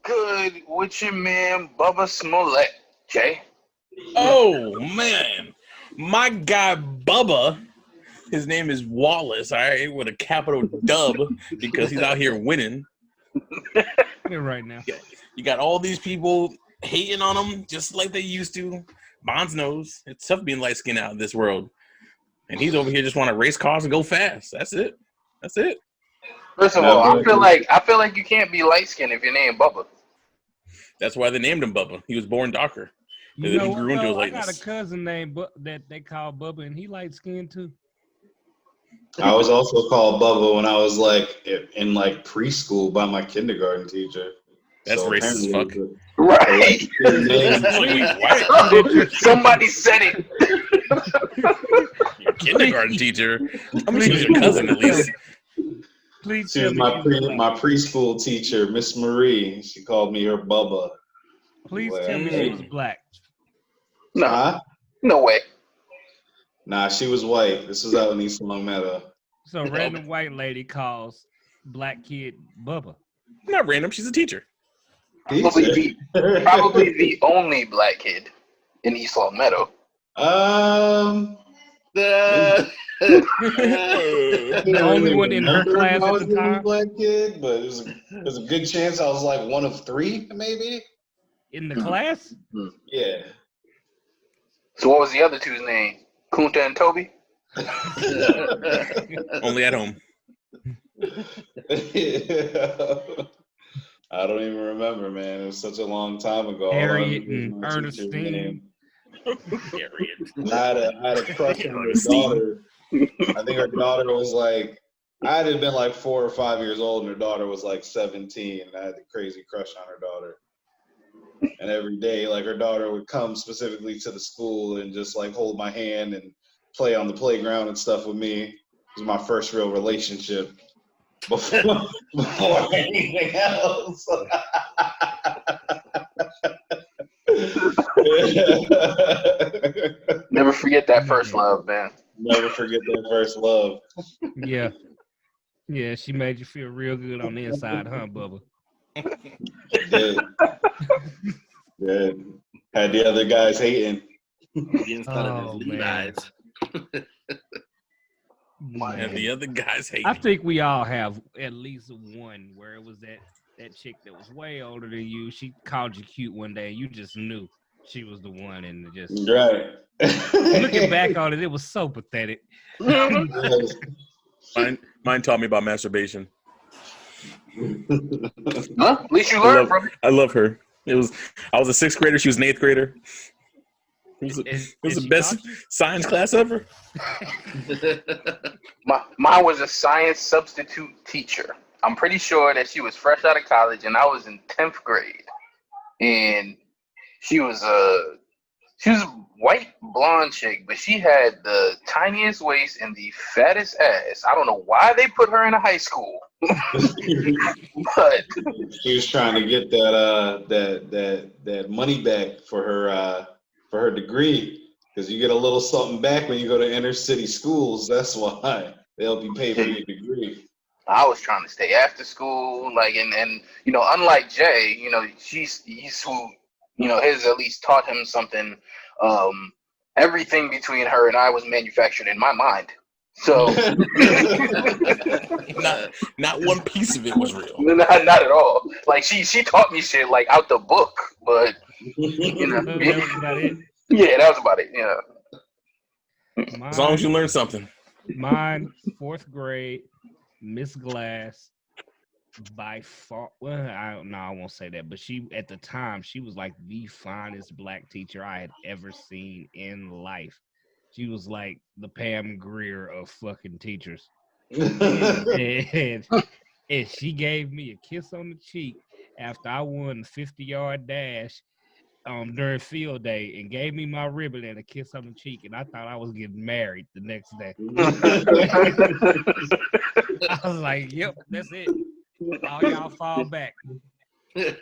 good with your man Bubba Smollett, Jay? Oh man, my guy Bubba. His name is Wallace, all right, with a capital dub because he's out here winning. You're right now. You got all these people hating on him just like they used to. Bonds knows it's tough being light skinned out in this world, and he's over here just want to race cars and go fast. That's it. That's it. First of all, I feel like you can't be light skinned if your name Bubba. That's why they named him Bubba. He was born darker. You know, He grew into his I got lightness. a cousin named that they call Bubba, and he light skinned too. I was also called Bubba when I was like in like preschool by my kindergarten teacher. That's So racist as fuck. Right. Somebody said it. Your kindergarten teacher. I mean, she was your cousin at least. Please She tell was me my preschool teacher, Miss Marie. She called me her Bubba. Please tell me she was black. Nah, no way. Nah, she was white. This was out in East Long Meadow. So a random white lady calls black kid Bubba. Not random. She's a teacher. Probably the only black kid in East Long Meadow. The only one in her class at the time. Black kid, but there's a good chance I was like one of three, maybe. In the class? Yeah. So what was the other two's name? Kunta and Toby? Only at home. I don't even remember, man. It was such a long time ago. Harriet and Ernestine. I had a crush on her daughter. I think her daughter was like, I had been like 4 or 5 years old, and her daughter was like 17. And I had a crazy crush on her daughter. And every day, like her daughter would come specifically to the school and just like hold my hand and play on the playground and stuff with me. It was my first real relationship before anything else. Never forget that first love, man. Never forget that first love. Yeah. Yeah, she made you feel real good on the inside, huh, Bubba? Did. Had the other guys hating. Oh, man. And the other guys hate I me. think we all have at least one where it was that chick that was way older than you. She called you cute one day, and you just knew she was the one, and just right. Looking back on it, it was so pathetic. Mine taught me about masturbation. Huh? At least you learned from it. I love her. I was a 6th grader. She was an 8th grader. It was the best science class ever. Mine was a science substitute teacher. I'm pretty sure that she was fresh out of college, and I was in 10th grade. And she was a white blonde chick, but she had the tiniest waist and the fattest ass. I don't know why they put her in a high school. But she was trying to get that money back for her degree, because you get a little something back when you go to inner city schools. That's why they'll be paid for your degree. I was trying to stay after school, like, and you know, unlike Jay, you know, he's who, you know, his at least taught him something. Everything between her and I was manufactured in my mind. So not one piece of it was real. Not at all. Like she taught me shit like out the book, but you know, That was about it. Yeah, that was about it. Yeah. As long as you learn something. Mine, 4th grade, Miss Glass, by far. Well, I won't say that, but she at the time she was like the finest black teacher I had ever seen in life. She was like the Pam Grier of fucking teachers. And she gave me a kiss on the cheek after I won the 50-yard dash during field day, and gave me my ribbon and a kiss on the cheek, and I thought I was getting married the next day. I was like, "Yep, that's it. All y'all fall back." You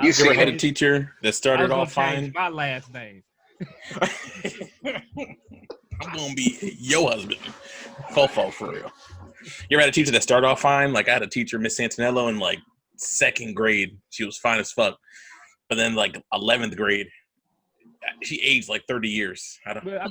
ever had a teacher that started off fine? My last name. I'm gonna be your husband. Fofo for real. You ever had a teacher that started off fine? Like I had a teacher, Miss Santinello, in like second grade, she was fine as fuck. But then like 11th grade, she aged like 30 years. I But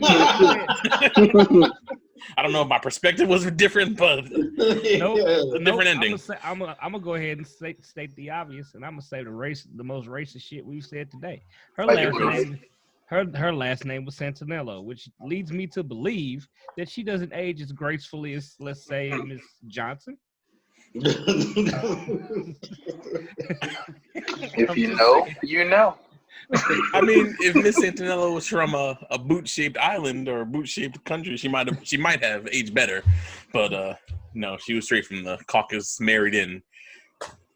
I don't know if my perspective was different, but different ending. I'm gonna go ahead and state the obvious, and I'm gonna say the most racist shit we've said today. Her last name was Santinello, which leads me to believe that she doesn't age as gracefully as, let's say, Miss Johnson. If you know, you know. I mean, if Miss Santinello was from a boot-shaped island or a boot-shaped country, she might have aged better. But no, she was straight from the Caucasus, married in.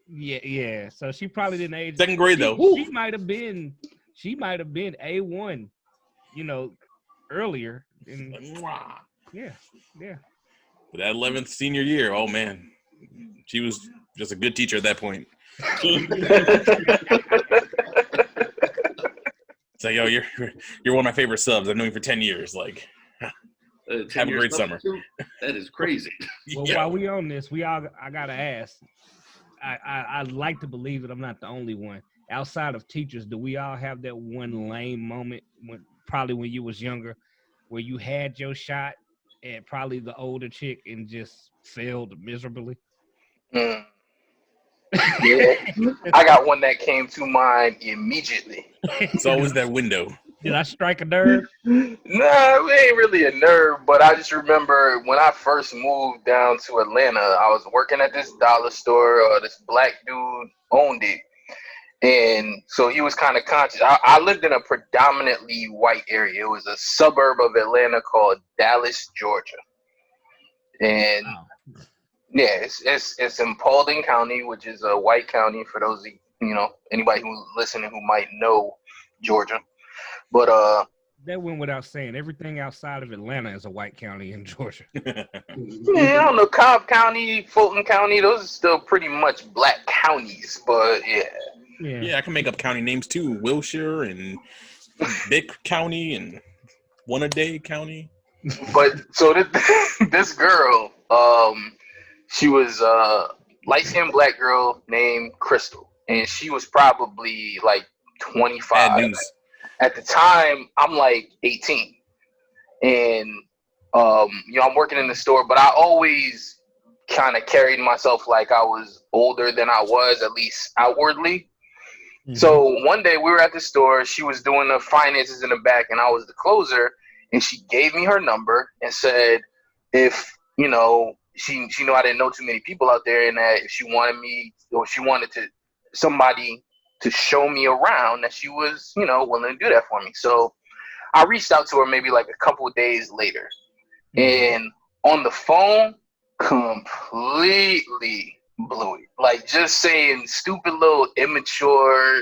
Yeah. So she probably didn't age. Second grade though. She might have been A1, earlier. Yeah. But that 11th senior year, oh man, she was just a good teacher at that point. It's like, yo, you're one of my favorite subs. I've known you for 10 years. Like, have a great summer. That is crazy. Well, while we on this, I gotta ask. I'd like to believe that I'm not the only one. Outside of teachers, do we all have that one lame moment when you was younger, where you had your shot at probably the older chick and just failed miserably? Yeah, I got one that came to mind immediately. It's always that window. Did I strike a nerve? Nah, it ain't really a nerve, but I just remember when I first moved down to Atlanta, I was working at this dollar store. This black dude owned it. And so he was kind of conscious. I lived in a predominantly white area. It was a suburb of Atlanta called Dallas, Georgia. And yeah, it's in Paulding County, which is a white county for those, anybody who's listening who might know Georgia. But that went without saying. Everything outside of Atlanta is a white county in Georgia. Yeah, I don't know, Cobb County, Fulton County, those are still pretty much black counties, but yeah, I can make up county names too. Wilshire and Bick County and One-A-Day County. But so this girl, she was a light-skinned black girl named Crystal, and she was probably like 25. Bad news. At the time, I'm like 18, and I'm working in the store, but I always kind of carried myself like I was older than I was, at least outwardly. Mm-hmm. So one day we were at the store. She was doing the finances in the back, and I was the closer. And she gave me her number and said, if she knew I didn't know too many people out there, and that if she wanted somebody to show me around, that she was, willing to do that for me. So I reached out to her maybe like a couple of days later. And on the phone, completely blew it. Like, just saying stupid little immature,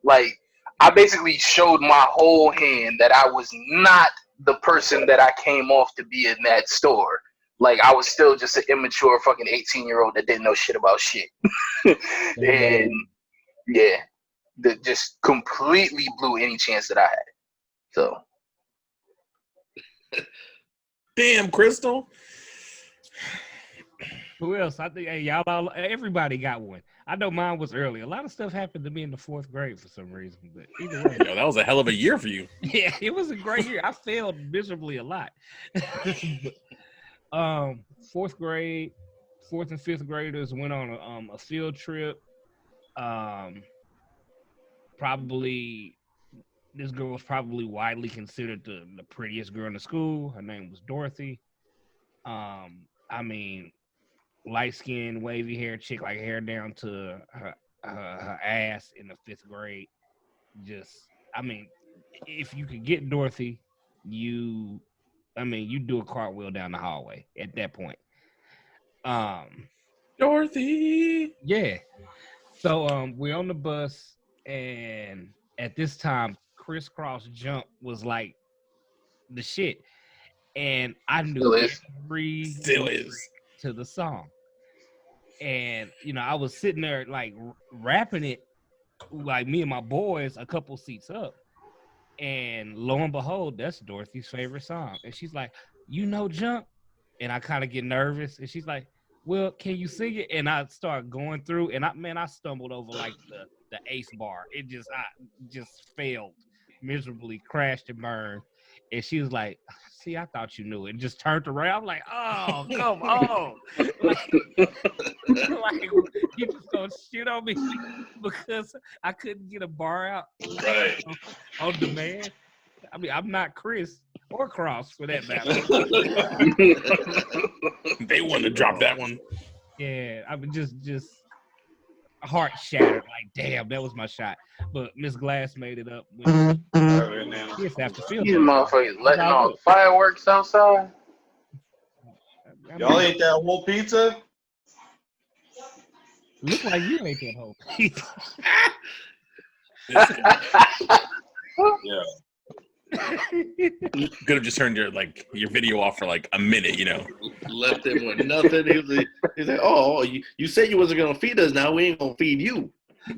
like, I basically showed my whole hand that I was not the person that I came off to be in that store. Like, I was still just an immature fucking 18-year-old that didn't know shit about shit. And yeah, that just completely blew any chance that I had. So damn, Crystal. Who else? I think everybody got one. I know mine was early. A lot of stuff happened to me in the 4th grade for some reason, but either way. Yo, that was a hell of a year for you. Yeah, it was a great year. I failed miserably a lot. 4th grade, 4th and 5th graders went on a field trip. Probably this girl was probably widely considered the prettiest girl in the school. Her name was Dorothy. Light skin, wavy hair chick, like hair down to her ass in the 5th grade. If you could get Dorothy, you do a cartwheel down the hallway at that point. Dorothy. Yeah. So we're on the bus, and at this time, crisscross jump was like the shit. And I knew every still is to the song. And I was sitting there like rapping it, like me and my boys a couple seats up. And lo and behold, that's Dorothy's favorite song. And she's like, "You know Jump?" And I kind of get nervous. And she's like, well, can you sing it? And I start going through, and I stumbled over like the eighth bar. I just failed miserably, crashed and burned. And she was like, "See, I thought you knew it." And just turned around. I'm like, "Oh, come on!" Like you just gonna shit on me because I couldn't get a bar out Right. on demand. I mean, I'm not Chris or Cross for that matter. They want to drop that one. Yeah, I mean, just heart shattered. Like, damn, that was my shot. But Miss Glass made it up. Kids have to feel These that. motherfuckers letting off fireworks outside. I mean, Y'all ate that whole pizza? look like you ate that whole pizza. Yeah. Could have just turned your video off for like a minute, you know. Left him with nothing. He's like, oh, you said you wasn't gonna feed us. Now we ain't gonna feed you. We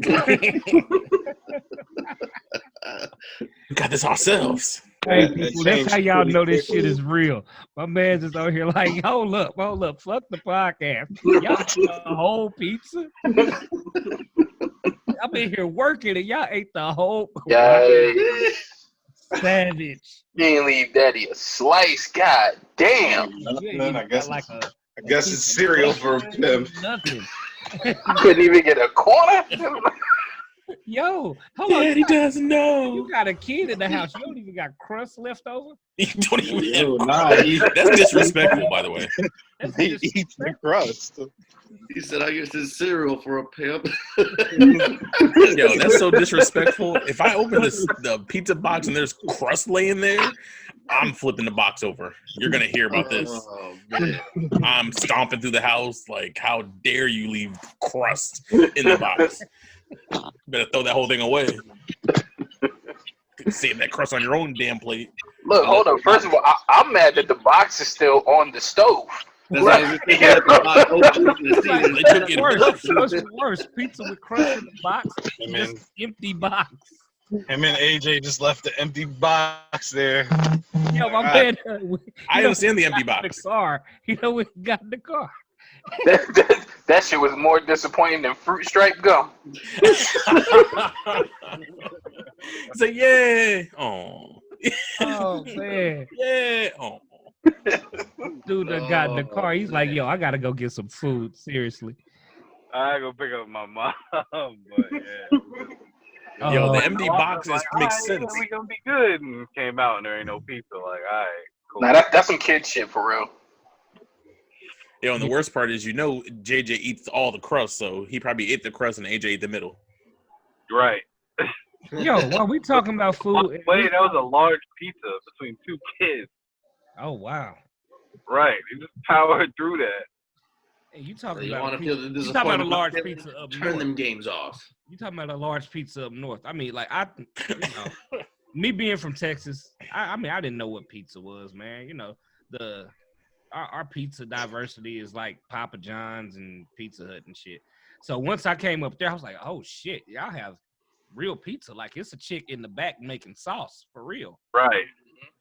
got this ourselves. Hey, people, that's how y'all know this shit is real. My man's just out here like, hold up, fuck the podcast. Y'all ate the whole pizza? I've been here working and y'all ate the whole savage. You ain't leave Daddy a slice. God damn. I guess it's cereal for him. Nothing. Couldn't even get a corner. Yo, hold on. Daddy doesn't know. You got a kid in the house. You don't even got crust left over? You don't even Yo, that's disrespectful, by the way. He eats the crust. He said, I guess it's cereal for a pimp. Yo, that's so disrespectful. If I open the pizza box and there's crust laying there, I'm flipping the box over. You're gonna hear about this. Oh, man. I'm stomping through the house. Like, how dare you leave crust in the box? Better throw that whole thing away. Save that crust on your own damn plate. Look, hold on. First of all, I'm mad that the box is still on the stove. That's how you think that the box open to see They took it. What's worse? Pizza with crust in the box? Just empty box. Him and AJ just left the empty box there. Yo, my man. I understand the empty box. The car. You know what got in the car? That shit was more disappointing than fruit stripe gum. So yeah. Oh. Oh man. Yeah. Oh. Dude that got in the car. He's like, yo, I gotta go get some food. Seriously. I go pick up my mom, but yeah. Yo, the empty box makes sense. We gonna be good, and came out and there ain't no pizza. Like, all right, cool. Nah, that's some kid shit for real. Yo, and the worst part is, JJ eats all the crust, so he probably ate the crust and AJ ate the middle. Right. Yo, while we talking about food. Wait, that was a large pizza between two kids. Oh wow. Right. They just powered through that. Hey, you talking You about want to feel the you talking about a disappointment? large pizza up Turn north. them games off. You talking about a large pizza up north. I mean, like me being from Texas, I mean I didn't know what pizza was, man. Our pizza diversity is like Papa John's and Pizza Hut and shit. So once I came up there, I was like, oh shit, y'all have real pizza. Like it's a chick in the back making sauce for real. Right.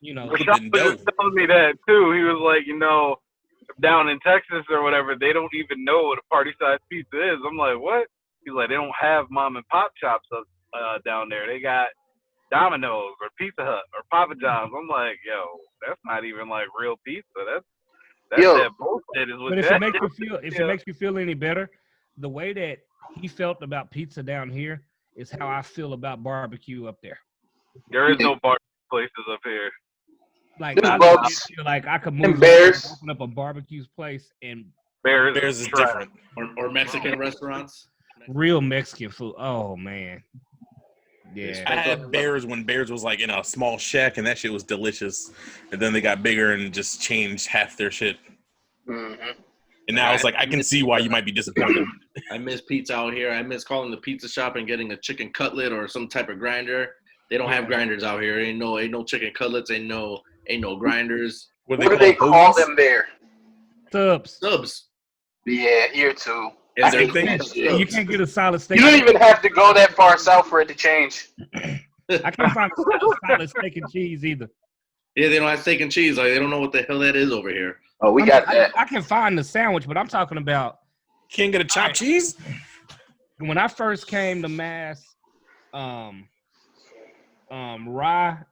Flipping He was telling me that too. He was like, down in Texas or whatever, they don't even know what a party size pizza is. I'm like, what? He's like, they don't have mom and pop shops down there. They got Domino's or Pizza Hut or Papa John's. I'm like, yo, that's not even like real pizza. That's that bullshit. Is what. But if it makes you feel any better, the way that he felt about pizza down here is how I feel about barbecue up there. There is no barbecue places up here. Like I could move Bears. open up a barbecue place and Bears is different. Or Mexican restaurants. Real Mexican food. Oh man. Yeah. I had Bears when Bears was like in a small shack, and that shit was delicious. And then they got bigger and just changed half their shit. Mm-hmm. And now it's like, I can see why you might be disappointed. I miss pizza out here. I miss calling the pizza shop and getting a chicken cutlet or some type of grinder. They don't have grinders out here. Ain't no chicken cutlets. Ain't no grinders. What do they call them there? Subs. Yeah, here too. You can't get a solid steak. You don't even have to go that far south for it to change. I can't find a solid steak and cheese either. Yeah, they don't have steak and cheese. Like they don't know what the hell that is over here. Oh, we got that. I can find the sandwich, but I'm talking about Can't get a chopped cheese? when I first came to Mass. Rye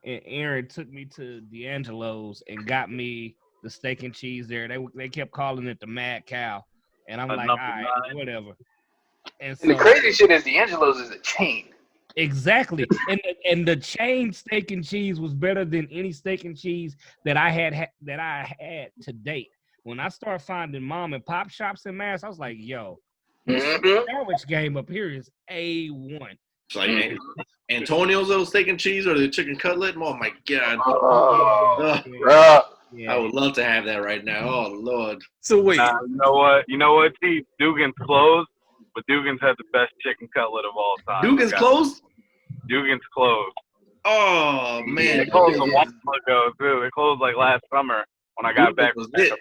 and Aaron took me to D'Angelo's and got me the steak and cheese there. They kept calling it the Mad Cow, and I'm like, all number right, 9. whatever. And And the so crazy shit is D'Angelo's is a chain. exactly, and the chain steak and cheese was better than any steak and cheese that I had to date. When I started finding mom and pop shops in Mass, I was like, yo, this Mhm. sandwich game up here is A1. It's like Antonio's little steak and cheese or the chicken cutlet. Oh my god. Bruh. I would love to have that right now. Oh Lord. So wait, You know what? You know what? T. Dugan's closed, but Dugan's had the best chicken cutlet of all time. Dugan's closed? Dugan's closed. Oh man. They closed a while ago too. They closed like last summer when I got back from Dugan's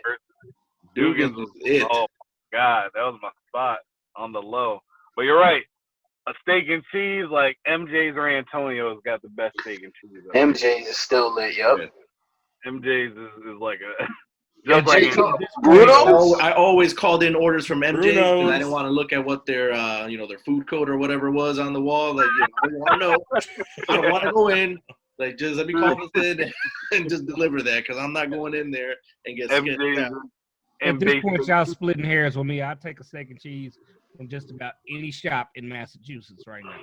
Dugan's was it. Oh my god, that was my spot on the low. But you're right. A steak and cheese like MJ's or Antonio's got the best steak and cheese. MJ's is still lit, yup. MJ's is like a Yo, just like Bruno's? I always called in orders from MJ because I Bruno's. didn't want to look at what their their food code or whatever was on the wall. Like, I don't want to know. I don't want to go in. Like, just let me call this in and just deliver that because I'm not going in there and get sketched out. At this point, y'all splitting hairs with me. I'll take a steak and cheese from just about any shop in Massachusetts right now.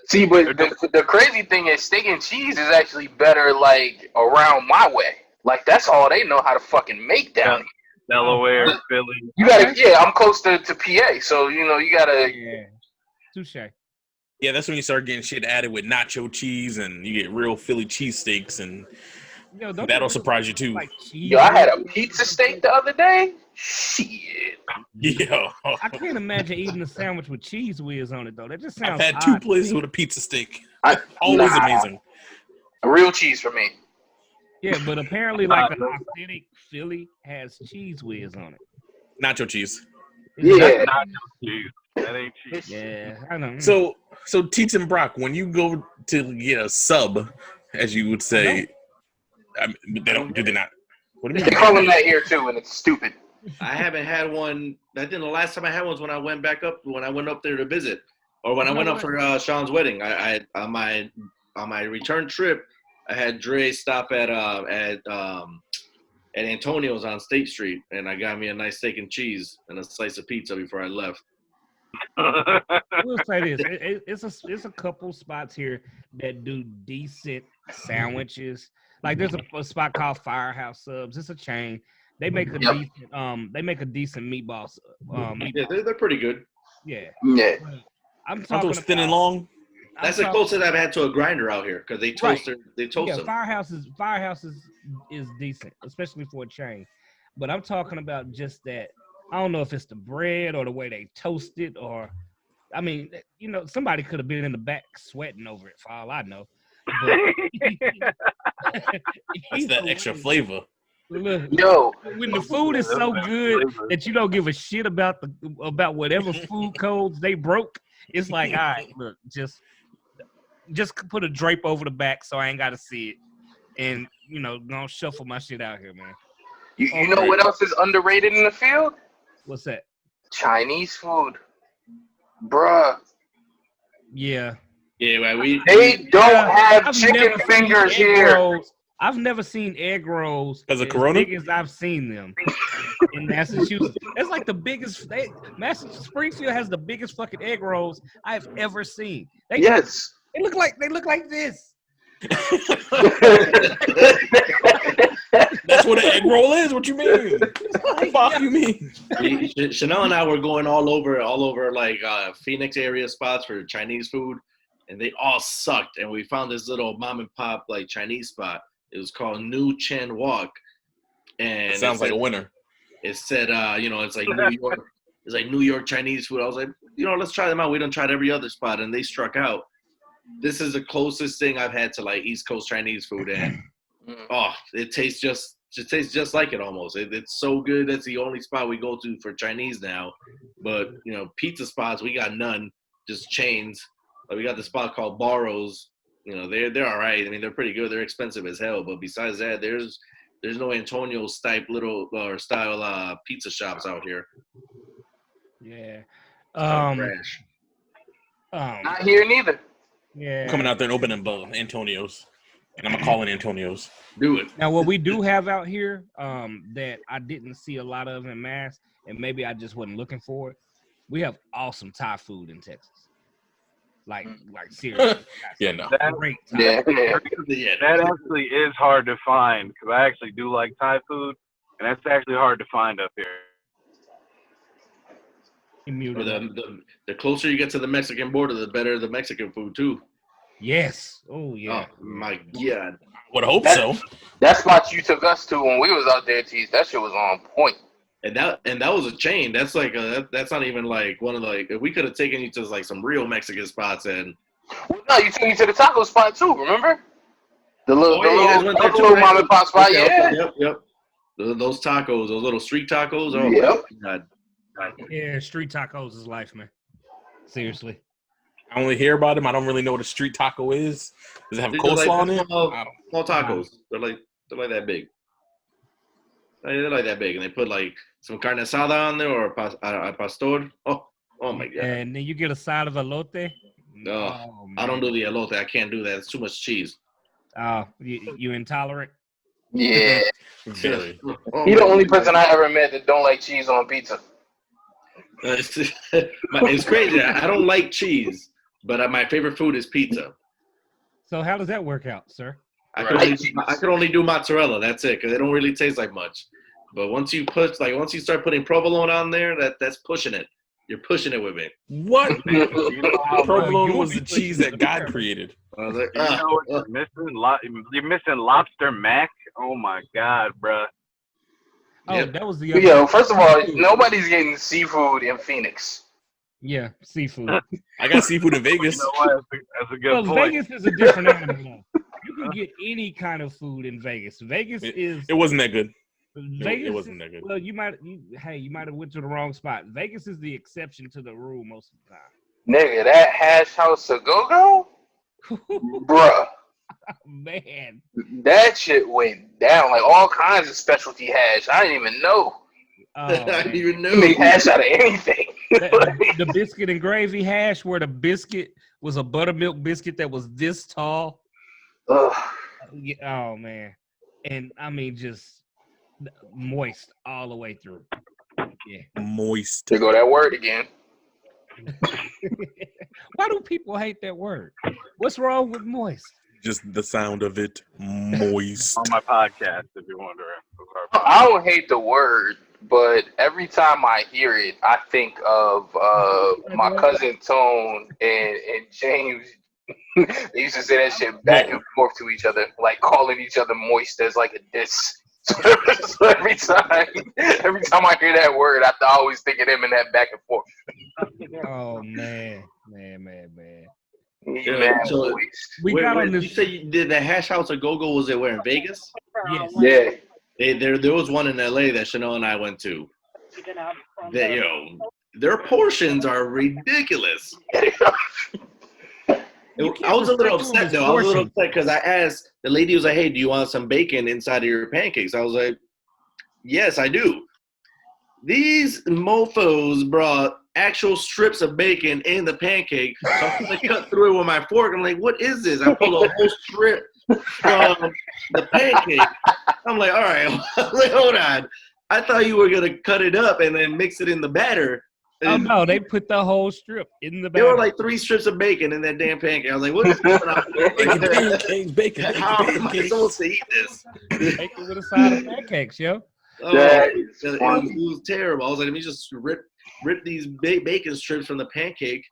See, but the crazy thing is steak and cheese is actually better, like, around my way. Like, that's all they know how to fucking make down here. Delaware, Philly. You gotta, I'm close to PA, so, you gotta. Yeah, touche. yeah, that's when you start getting shit added with nacho cheese and you get real Philly cheesesteaks, and that'll surprise you too. Like Yo, I had a pizza steak the other day. Shit. Yo. I can't imagine eating a sandwich with cheese whiz on it though. That just sounds. I've had odd. 2 places with a pizza steak. Always Amazing. Real cheese for me. Yeah, but apparently, like an authentic Philly has cheese whiz on it. Nacho cheese. Yeah. Not cheese. That ain't cheese. Yeah, I don't. So Teets and Brock, when you go to get a sub, as you would say, they don't. Do they not? What do you They mean? call them that here too, and it's stupid. I haven't had one. I think the last time I had one was when I went up there to visit, or when I went up for Sean's wedding. I on my return trip, I had Dre stop at Antonio's on State Street, and I got me a nice steak and cheese and a slice of pizza before I left. We'll say this: it's a couple spots here that do decent sandwiches. Like there's a spot called Firehouse Subs. It's a chain. They make a decent meatball. Yeah, they're pretty good. Yeah. Yeah. I'm talking Those thin and long. That's the closest I've had to a grinder out here because they toast them. Firehouse is decent, especially for a chain. But I'm talking about just that. I don't know if it's the bread or the way they toast it, or I mean, somebody could have been in the back sweating over it for all I know. But, That's that extra flavor. Look, Yo, when the food is so good that you don't give a shit about whatever food codes they broke, it's like, all right, look, just put a drape over the back so I ain't got to see it, and gonna shuffle my shit out here, man. you know what else is underrated in the field? What's that? Chinese food, bruh. Yeah. Yeah, right. They don't have I've chicken never fingers seen egg here. rolls. I've never seen egg rolls As a Corona? big as I've seen them in Massachusetts. That's like the biggest. Springfield has the biggest fucking egg rolls I've ever seen. Yes. They look like this. That's what an egg roll is. What you mean? What the fuck you mean? Chanel and I were going all over like Phoenix area spots for Chinese food, and they all sucked. And we found this little mom and pop like Chinese spot. It was called New Chen Walk, and It sounds like a winner. It said, it's like New York. It's like New York Chinese food. I was like, let's try them out. We done tried every other spot, and they struck out. This is the closest thing I've had to like East Coast Chinese food, and it tastes just like it almost. It's so good. That's the only spot we go to for Chinese now. But pizza spots we got none, just chains. Like, we got the spot called P.R.O.S. They're all right. I mean, they're pretty good. They're expensive as hell, but besides that, there's There's no Antonio's type little or style pizza shops out here. Yeah. Trash. Not here neither. Yeah. I'm coming out there and opening Antonio's, and I'm gonna call it Antonio's. Do it. Now, what we do have out here, that I didn't see a lot of in mass, and maybe I just wasn't looking for it. We have awesome Thai food in Texas. Like seriously. Yeah, no. Great Thai. Yeah. That actually is hard to find because I actually do like Thai food, and that's actually hard to find up here. Or the closer you get to the Mexican border, the better the Mexican food too. Yes. Oh yeah. Oh my God. Would hope so. That spot you took us to when we was out there, Tease, that shit was on point. And that was a chain. That's like that's not even like one of the, like, we could have taken you to like some real Mexican spots and. Well, no, you took me to the taco spot too. Remember? The little mom and pop spot. Okay, Yeah. Yep. Those tacos, those little street tacos. Oh Yep. my God. Yeah, street tacos is life, man. Seriously. I only hear about them. I don't really know what a street taco is. Does it have They're coleslaw like in it? Small tacos. They're like that big. They're like that big, and they put like some carne asada on there or a pastor. Oh my God. And then you get a side of elote. No, Oh, I don't do the elote. I can't do that. It's too much cheese. Oh, you intolerant? Yeah. Very. He the only person I ever met that don't like cheese on pizza. It's crazy. I don't like cheese, but my favorite food is pizza. So how does that work out, sir? I could only do mozzarella. That's it, because it don't really taste like much. But once you start putting provolone on there, that's pushing it. You're pushing it with me. What? Bro, Provolone was the cheese that God created. I was like, you know what you're missing lobster mac. Oh my God, bro. Oh, Yep. that was the other. Yo, first of all, nobody's getting seafood in Phoenix. Yeah, seafood. I got seafood in Vegas. You know what? That's a good Well, point. Vegas is a different animal. Though. You can get any kind of food in Vegas. Vegas is. It wasn't that good. Vegas it wasn't that good. Well, you might have went to the wrong spot. Vegas is the exception to the rule most of the time. Nigga, that hash house a go-go? Bruh. Man, That shit went down. Like all kinds of specialty hash. I didn't even know. oh, I man. didn't even know. You make hash out of anything. The biscuit and gravy hash, where the biscuit was a buttermilk biscuit that was this tall. Ugh. Oh man, and I mean just moist all the way through. Yeah. Moist. There go that word again. Why do people hate that word? What's wrong with moist? Just the sound of it. Moist. On my podcast, if you're wondering. I don't hate the word, but every time I hear it, I think of my cousin Tone and James. They used to say that shit back and forth to each other, like calling each other moist as like a diss. So every time I hear that word, I always think of them in that back and forth. Oh man. Yeah, so We got on You this. say you did the hash house a go-go? Was it where in Vegas? Yes. Yeah. There was one in LA that Chanel and I went to. That, their portions are ridiculous. I was a little upset though. I was a little upset because I asked the lady, was like, "Hey, do you want some bacon inside of your pancakes?" I was like, "Yes, I do." These mofos brought actual strips of bacon in the pancake. So I'm gonna cut through it with my fork. I'm like, "What is this?" I pulled a whole strip from the pancake. I'm like, "All right, hold on. I thought you were gonna cut it up and then mix it in the batter." Oh no, they put the whole strip in the bag. There were like 3 strips of bacon in that damn pancake. I was like, what is going on? Bacon. How am I supposed to eat this? Bacon with a side of pancakes, yo. Oh, That it is was terrible. I was like, let me just rip these bacon strips from the pancake.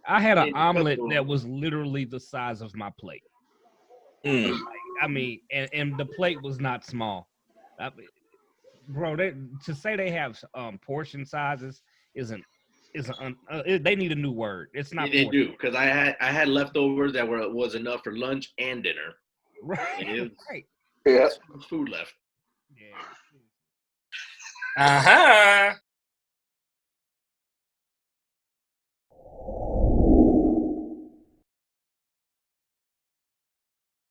I had an omelet that was literally the size of my plate. Mm. I mean, and the plate was not small. I mean, bro, to say they have portion sizes they need a new word. It's not. They do, because I had leftovers that was enough for lunch and dinner. Right. Right. Yeah. Food left. Yeah. Uh-huh.